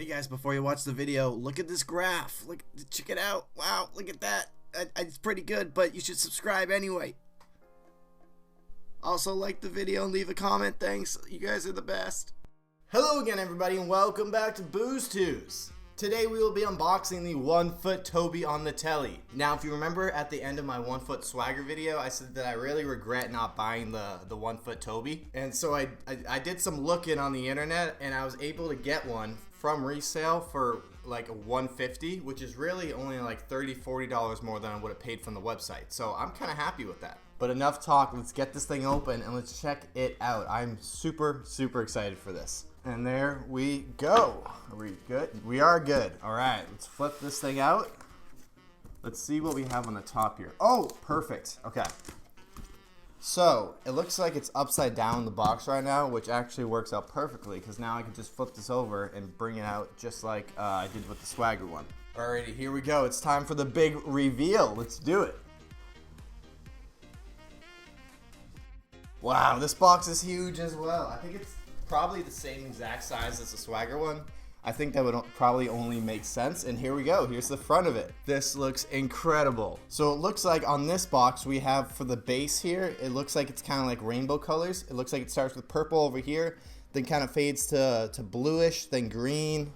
Hey guys, before you watch the video, look at this graph. Check it out. Wow, look at that. It's pretty good, but you should subscribe anyway. Also, like the video and leave a comment. Thanks. You guys are the best. Hello again, everybody, and welcome back to Boozetooz. Today we will be unboxing the 1 foot Toby on the telly. Now, if you remember at the end of my 1 foot swagger video, I said that I really regret not buying the 1 foot Toby. And so I did some looking on the internet, and I was able to get one from resale for like a $150, which is really only like $30–40 more than I would have paid from the website. So I'm kind of happy with that. But enough talk, let's get this thing open and let's check it out. I'm super excited for this. And there we go. Are we good? We are good. All right, let's flip this thing out. Let's see what we have on the top here. Oh, perfect. Okay. So it looks like it's upside down in the box right now, which actually works out perfectly because now I can just flip this over and bring it out just like I did with the swagger one. Alrighty, here we go. It's time for the big reveal. Let's do it. Wow, this box is huge as well. I think it's probably the same exact size as the swagger one. I think that would probably only make sense. And here we go. Here's the front of it. This looks incredible. So it looks like on this box we have for the base here, it looks like it's kind of like rainbow colors. It looks like it starts with purple over here, then kind of fades to bluish, then green,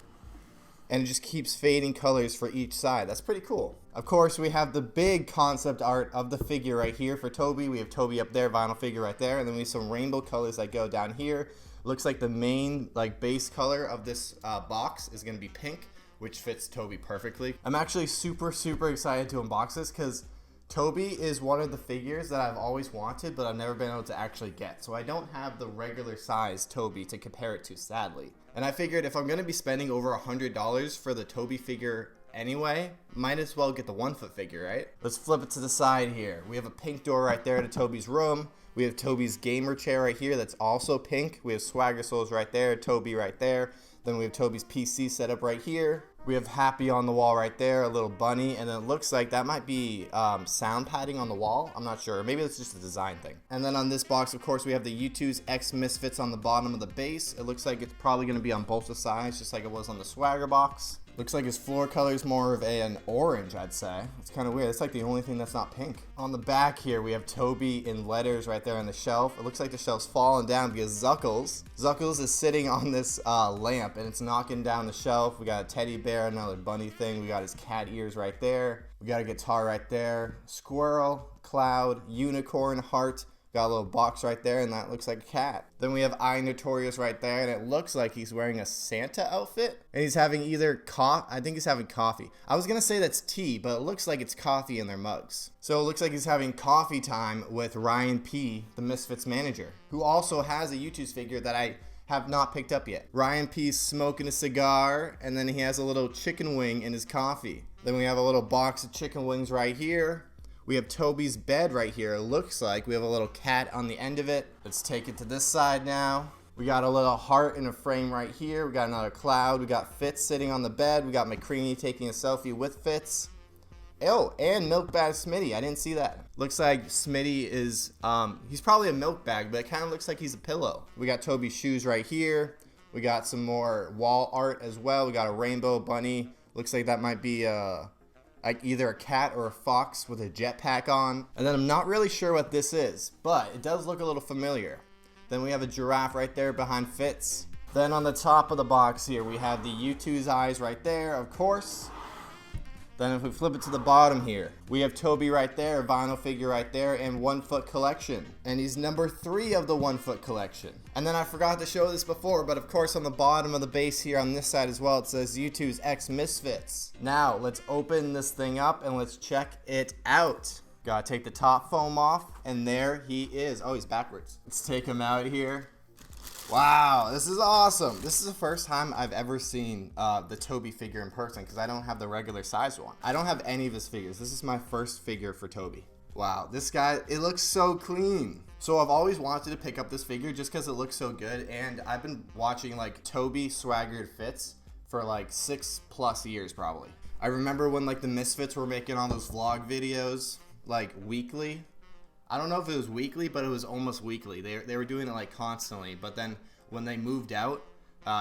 and it just keeps fading colors for each side. That's pretty cool. Of course, we have the big concept art of the figure right here for Toby. We have Toby up there, vinyl figure right there, and then we have some rainbow colors that go down here. Looks like the main base color of this box is going to be pink, which fits Toby perfectly. I'm actually super excited to unbox this because Toby is one of the figures that I've always wanted, but I've never been able to actually get. So I don't have the regular size Toby to compare it to, sadly. And I figured if I'm going to be spending over $100 for the Toby figure anyway, might as well get the 1 foot figure, right? Let's flip it to the side here. We have a pink door right there to Toby's room. We have Toby's gamer chair right here that's also pink. We have Swagger Souls right there, Toby right there. Then we have Toby's PC set up right here. We have Happy on the wall right there, a little bunny, and then it looks like that might be sound padding on the wall. I'm not sure. Maybe it's just a design thing. And then on this box, of course, we have the YOUTOOZ X Misfits on the bottom of the base. It looks like it's probably going to be on both the sides, just like it was on the Swagger box. Looks like his floor color is more of an orange, I'd say. It's kind of weird. It's like the only thing that's not pink. On the back here, we have Toby in letters right there on the shelf. It looks like the shelf's falling down because Zuckles is sitting on this lamp and it's knocking down the shelf. We got a teddy bear, another bunny thing. We got his cat ears right there. We got a guitar right there. Squirrel, cloud, unicorn, heart. Got a little box right there, and that looks like a cat. Then we have I Notorious right there, and it looks like he's wearing a Santa outfit. And he's having either I think he's having coffee. I was gonna say that's tea, but it looks like it's coffee in their mugs. So it looks like he's having coffee time with Ryan P, the Misfits manager, who also has a YOUTOOZ figure that I have not picked up yet. Ryan P's smoking a cigar, and then he has a little chicken wing in his coffee. Then we have a little box of chicken wings right here. We have Toby's bed right here. It looks like we have a little cat on the end of it. Let's take it to this side now. We got a little heart in a frame right here. We got another cloud. We got Fitz sitting on the bed. We got McCreamy taking a selfie with Fitz. Oh, and Milk Bag Smitty. I didn't see that. Looks like Smitty is, he's probably a milk bag, but it kind of looks like he's a pillow. We got Toby's shoes right here. We got some more wall art as well. We got a rainbow bunny. Looks like that might be like either a cat or a fox with a jetpack on. And then I'm not really sure what this is, but it does look a little familiar. Then we have a giraffe right there behind Fitz. Then on the top of the box here, we have the YOUTOOZ eyes right there, of course. Then if we flip it to the bottom here, we have Toby right there, a vinyl figure right there, and 1 foot collection. And he's number 3 of the 1 foot collection. And then I forgot to show this before, but of course on the bottom of the base here on this side as well, it says YOUTOOZ X Misfits. Now let's open this thing up and let's check it out. Gotta take the top foam off, and there he is. Oh, he's backwards. Let's take him out here. Wow, this is awesome. This is the first time I've ever seen the Toby figure in person because I don't have the regular size one. I don't have any of his figures. This is my first figure for Toby. Wow, this guy, it looks so clean. So I've always wanted to pick up this figure just because it looks so good, and I've been watching like Toby swaggered fits for like 6+ years probably. I remember when like the Misfits were making all those vlog videos like weekly. I don't know if it was weekly, but it was almost weekly. They were doing it like constantly, but then when they moved out,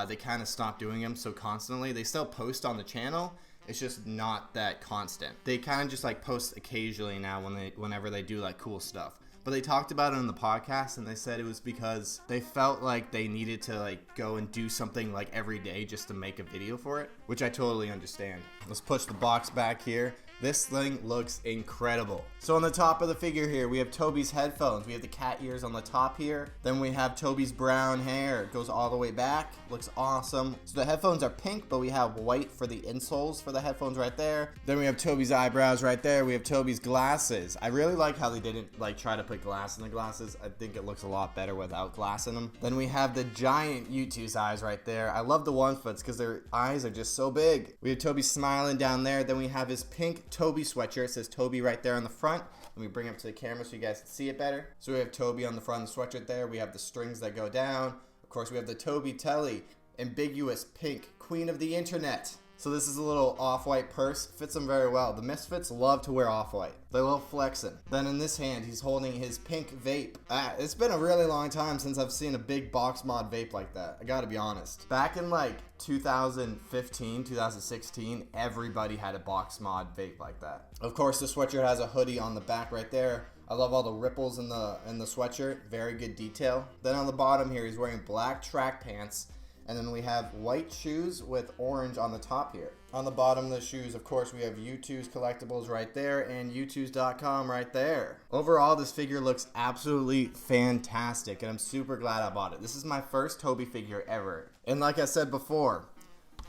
they kind of stopped doing them so constantly. They still post on the channel. It's just not that constant. They kind of just like post occasionally now whenever they do like cool stuff. But they talked about it on the podcast, and they said it was because they felt like they needed to like go and do something like every day just to make a video for it, which I totally understand. Let's push the box back here. This thing looks incredible. So on the top of the figure here, we have Toby's headphones. We have the cat ears on the top here. Then we have Toby's brown hair. It goes all the way back. Looks awesome. So the headphones are pink, but we have white for the insoles for the headphones right there. Then we have Toby's eyebrows right there. We have Toby's glasses. I really like how they didn't like try to put glass in the glasses. I think it looks a lot better without glass in them. Then we have the giant YouTooz eyes right there. I love the 1-foots because their eyes are just so big. We have Toby smiling down there. Then we have his pink Toby sweatshirt. It says Toby right there on the front. Let me bring it up to the camera so you guys can see it better. So we have Toby on the front of the sweatshirt there. We have the strings that go down. Of course, we have the Toby Telly, ambiguous pink, queen of the internet. So this is a little off-white purse. Fits him very well. The Misfits love to wear off-white. They love flexing. Then in this hand, he's holding his pink vape. It's been a really long time since I've seen a big box mod vape like that. I gotta be honest. Back in like 2015, 2016, everybody had a box mod vape like that. Of course, the sweatshirt has a hoodie on the back right there. I love all the ripples in the sweatshirt. Very good detail. Then on the bottom here, he's wearing black track pants. And then we have white shoes with orange on the top here. On the bottom of the shoes, of course, we have YouTooz collectibles right there and youtooz.com right there. Overall, this figure looks absolutely fantastic, and I'm super glad I bought it. This is my first Toby figure ever. And like I said before,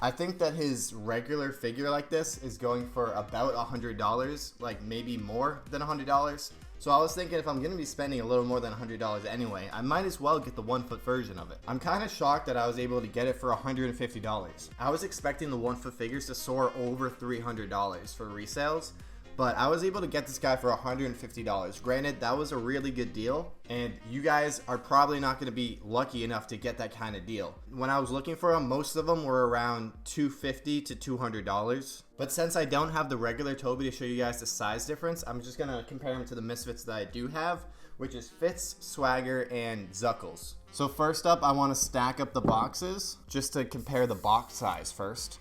I think that his regular figure like this is going for about $100, like maybe more than $100. So I was thinking if I'm going to be spending a little more than $100 anyway, I might as well get the 1-foot version of it. I'm kind of shocked that I was able to get it for $150. I was expecting the 1-foot figures to soar over $300 for resales, but I was able to get this guy for $150. Granted, that was a really good deal, and you guys are probably not going to be lucky enough to get that kind of deal. When I was looking for them, most of them were around $250 to $200. But since I don't have the regular Toby to show you guys the size difference, I'm just going to compare them to the Misfits that I do have, which is Fitz, Swagger, and Zuckles. So first up, I want to stack up the boxes just to compare the box size first.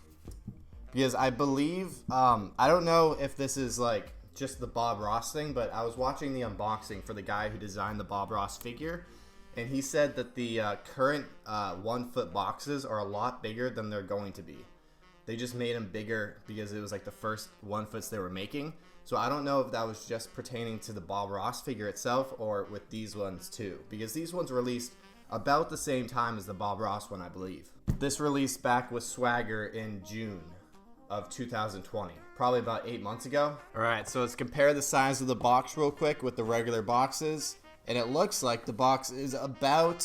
Because I believe, I don't know if this is like just the Bob Ross thing, but I was watching the unboxing for the guy who designed the Bob Ross figure, and he said that the current 1-foot boxes are a lot bigger than they're going to be. They just made them bigger because it was like the first 1-foots they were making. So I don't know if that was just pertaining to the Bob Ross figure itself or with these ones too, because these ones released about the same time as the Bob Ross one, I believe. This released back with Swagger in June of 2020, probably about 8 months ago. All right, so let's compare the size of the box real quick with the regular boxes, and it looks like the box is about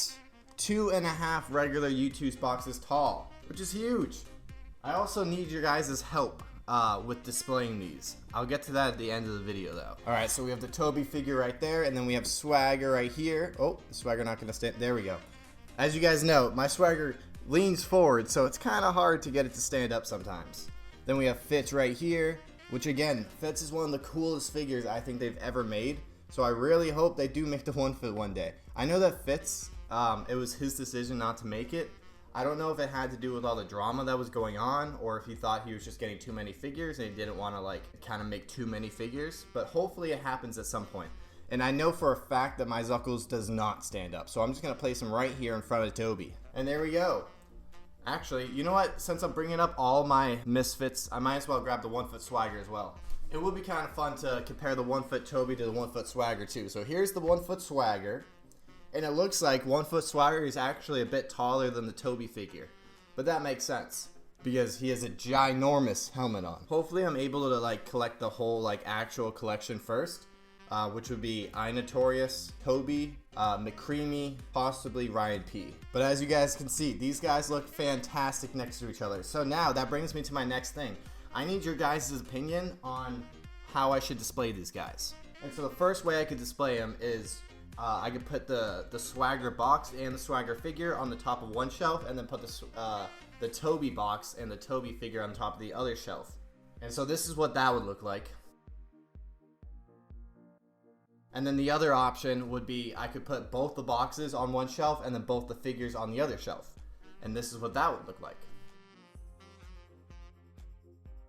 2.5 regular YouTooz boxes tall, which is huge. I also need your guys' help with displaying these. I'll get to that at the end of the video though. All right, so we have the Toby figure right there, and then we have Swagger right here. Oh, the Swagger not gonna stand, there we go. As you guys know, my Swagger leans forward, so it's kind of hard to get it to stand up sometimes. Then we have Fitz right here, which again, Fitz is one of the coolest figures I think they've ever made. So I really hope they do make the 1-foot one day. I know that Fitz, it was his decision not to make it. I don't know if it had to do with all the drama that was going on, or if he thought he was just getting too many figures and he didn't want to like kind of make too many figures, but hopefully it happens at some point. And I know for a fact that my Zuckles does not stand up, so I'm just going to place him right here in front of Toby. And there we go. Actually, you know what? Since I'm bringing up all my Misfits, I might as well grab the 1-foot Swagger as well. It would be kind of fun to compare the 1-foot Toby to the 1-foot Swagger too. So here's the 1-foot Swagger. And it looks like 1-foot Swagger is actually a bit taller than the Toby figure. But that makes sense, because he has a ginormous helmet on. Hopefully I'm able to like collect the whole like actual collection first, which would be I Notorious, Toby, McCreamy, possibly Ryan P. But as you guys can see, these guys look fantastic next to each other. So now that brings me to my next thing. I need your guys' opinion on how I should display these guys. And so the first way I could display them is I could put the Swagger box and the Swagger figure on the top of one shelf, and then put the Toby box and the Toby figure on top of the other shelf. And so this is what that would look like. And then the other option would be I could put both the boxes on one shelf and then both the figures on the other shelf. And this is what that would look like.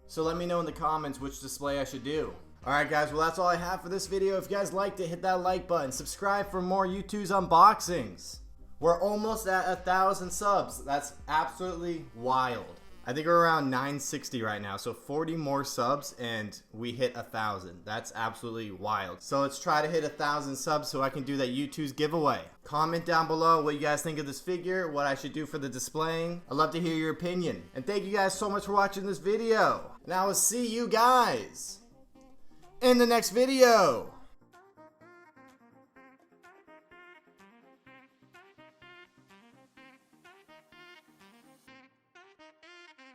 So let me know in the comments which display I should do. Alright guys, well that's all I have for this video. If you guys liked it, hit that like button. Subscribe for more YouTooz unboxings. We're almost at 1,000 subs. That's absolutely wild. I think we're around 960 right now, so 40 more subs and we hit 1,000. That's absolutely wild. So let's try to hit 1,000 subs so I can do that YouTooz giveaway. Comment down below what you guys think of this figure, what I should do for the displaying. I'd love to hear your opinion. And thank you guys so much for watching this video. And I will see you guys in the next video.